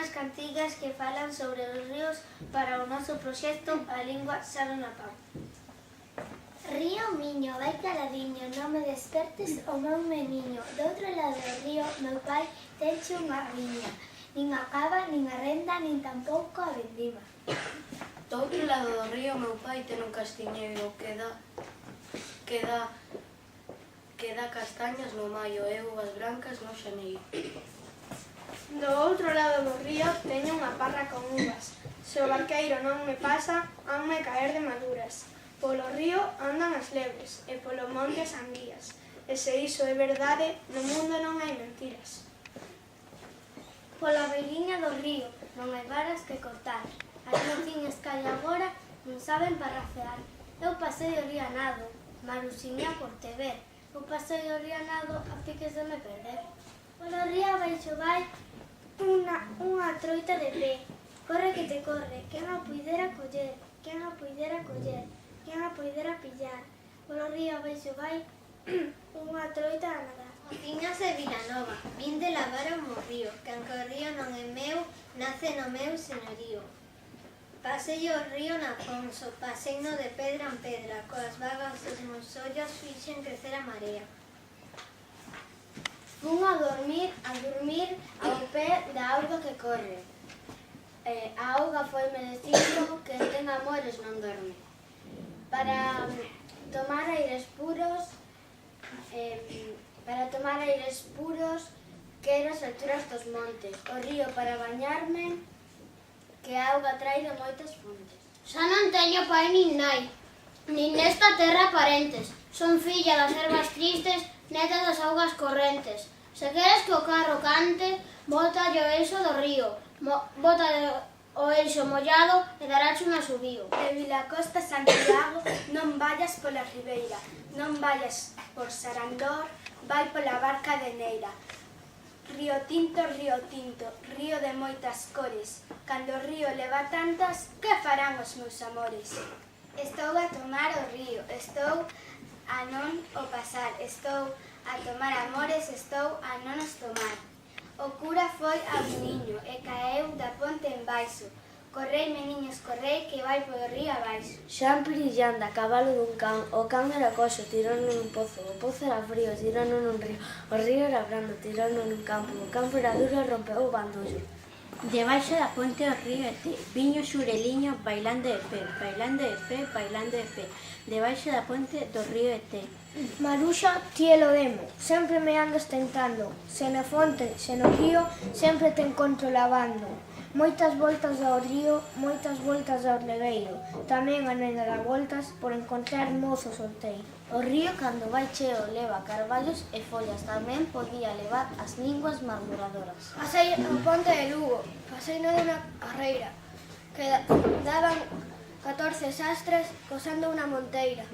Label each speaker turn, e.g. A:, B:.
A: unhas cantigas que falan sobre os ríos para o noso proxecto A Lingua Sabe na Pau.
B: Río Miño, vai caladiño, non me despertes o meu meniño. Do outro lado do río, meu pai tenche unha viña. Nin a cava, nin a renda, nin tampouco a vendima.
C: Do outro lado do río, meu pai ten un castiñeiro que dá castañas no maio e uvas brancas no xaneiro.
D: Do outro lado do río teño unha parra con uvas. Se o barqueiro non me pasa, hanme caer de maduras. Polo río andan as lebres e polo monte as anguías. E se iso é verdade, no mundo non hai mentiras.
B: Pola beiriña do río, non hai varas que cortar. As mociñas que hai agora non saben parrafear. Eu pasei o río a nado, Marusiña por te ver. Eu pasei o río a nado a piques de me perder. Polo río abaixo vai unha troita de pé. Corre que te corre, quen a puidera coller, quen a puidera coller, quen a puidera pillar. Polo río abaixo vai unha troita a nadar.
E: Mociñas de Vilanova, vin de lavar o meu río, que aunque o río non é meu, nace no meu señorío. Pasei o río na Afonso, paseino de pedra en pedra, coas vagas dos meus ollos fixen crecer a marea.
B: Fun a dormir ao pé da auga que corre. A auga foi me dicindo que ten amores non dorme. Para tomar aires puros, quero as alturas dos montes, o río para bañarme, que a auga trae de moitas fontes.
E: Xa non teño pai nin nai, nin nesta terra parentes. Son filla das ervas tristes, neta das augas correntes. Se queres que o carro cante, bota o eixo do río, bota o eixo mollado e darache un asubío.
A: De Vilacosta a Santiago non vayas pola ribeira, non vayas por Sarandor, vai pola barca de Neira. Río tinto, río de moitas cores. Cando o río leva tantas, que farán os meus amores? Estou a tomar o río, estou a non o pasar, estou a tomar amores, estou a non os tomar. O cura foi ao niño e caeu da ponte en baixo. Correi, meniños, correi, que vai polo río abaixo.
C: Xan Pirillanda, a cabalo dun can, o can era coxo, tirono nun pozo, o pozo era frío, tirono nun río, o río era brando, tirono nun campo, o campo era duro e rompeu o bandullo.
F: Debaixo da ponte o río Ete, viño xureliño bailando de pé, bailando de pé, bailando de pé. Debaixo da ponte do río Ete.
A: Maruxa, ti lo demo, sempre me andas tentando. Se na fonte, se no río, sempre te encontro lavando. Moitas voltas ao río, moitas voltas ao regueiro. Tamén a nena dá voltas por encontrar mozo solteiro. O río, cando vai cheo, leva carballos e follas. Tamén podía levar as linguas murmuradoras.
D: Pasei o ponte de Lugo, pasei no dunha carreira, que daban 14 sastres cosendo unha monteira.